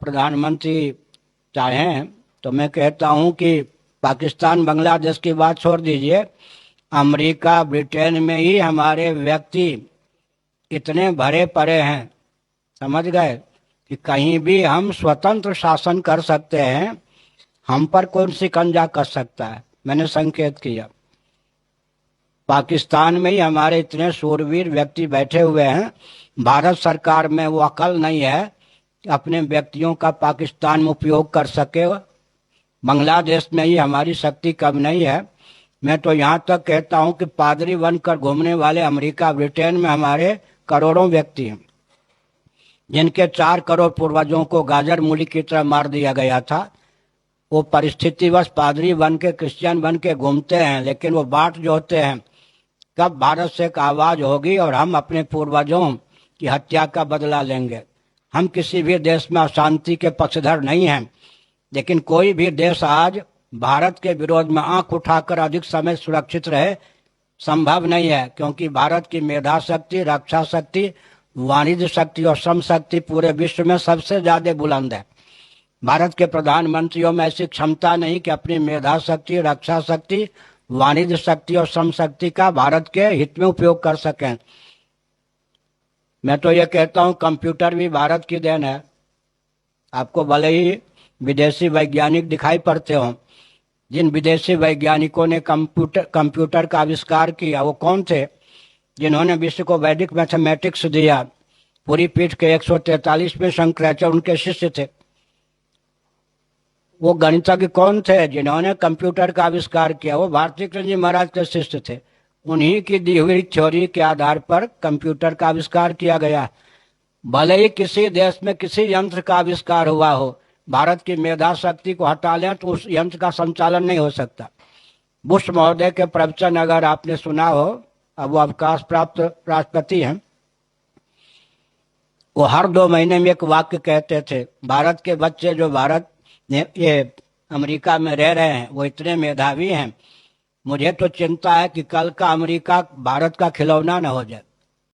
प्रधानमंत्री चाहें तो मैं कहता हूं कि पाकिस्तान बांग्लादेश की बात छोड़ दीजिए, अमेरिका ब्रिटेन में ही हमारे व्यक्ति इतने भरे पड़े हैं, समझ गए, कि कहीं भी हम स्वतंत्र शासन कर सकते हैं, हम पर कौन शिकंजा कर सकता है। मैंने संकेत किया, पाकिस्तान में ही हमारे इतने शूरवीर व्यक्ति बैठे हुए हैं, भारत सरकार में वो अकल नहीं है कि अपने व्यक्तियों का पाकिस्तान में उपयोग कर सके। बांग्लादेश में ही हमारी शक्ति कम नहीं है। मैं तो यहाँ तक कहता हूँ कि पादरी बनकर घूमने वाले अमेरिका ब्रिटेन में हमारे करोड़ों व्यक्ति हैं, जिनके 4 करोड़ पूर्वजों को गाजर मूली की तरह मार दिया गया था। वो परिस्थितिवश पादरी बन के, क्रिश्चियन बन के घूमते हैं, लेकिन वो बाट जोहते हैं कब भारत से एक आवाज होगी और हम अपने पूर्वजों की हत्या का बदला लेंगे। हम किसी भी देश में अशांति के पक्षधर नहीं हैं, लेकिन कोई भी देश आज भारत के विरोध में आंख उठाकर अधिक समय सुरक्षित रहे संभव नहीं है, क्योंकि भारत की मेधा शक्ति, रक्षा शक्ति, वाणिज्य शक्ति और श्रम शक्ति पूरे विश्व में सबसे ज्यादा बुलंद है। भारत के प्रधानमंत्रियों में ऐसी क्षमता नहीं कि अपनी मेधा शक्ति, रक्षा शक्ति, वाणिज्य शक्ति और श्रम शक्ति का भारत के हित में उपयोग कर सकें। मैं तो ये कहता हूं कंप्यूटर भी भारत की देन है। आपको भले ही विदेशी वैज्ञानिक दिखाई पड़ते हो, जिन विदेशी वैज्ञानिकों ने कंप्यूटर का आविष्कार किया वो कौन थे? जिन्होंने विश्व को वैदिक मैथमेटिक्स दिया। पूरी पीठ के 143वें शंकराचार्य उनके शिष्य थे। वो गणितज्ञ कौन थे जिन्होंने कंप्यूटर का आविष्कार किया? वो भारती कृष्ण जी महाराज के शिष्य थे। उन्हीं की दी हुई थ्योरी के आधार पर कंप्यूटर का आविष्कार किया गया। भले ही किसी देश में किसी यंत्र का आविष्कार हुआ हो, भारत की मेधा शक्ति को हटा लें तो उस यंत्र का संचालन नहीं हो सकता। बुश महोदय के प्रवचन अगर आपने सुना हो, अब वो अवकाश प्राप्त राष्ट्रपति हैं, वो हर 2 महीने में एक वाक्य कहते थे, भारत के बच्चे जो भारत ये अमेरिका में रह रहे हैं वो इतने मेधावी हैं, मुझे तो चिंता है कि कल का अमेरिका भारत का खिलौना न हो जाए।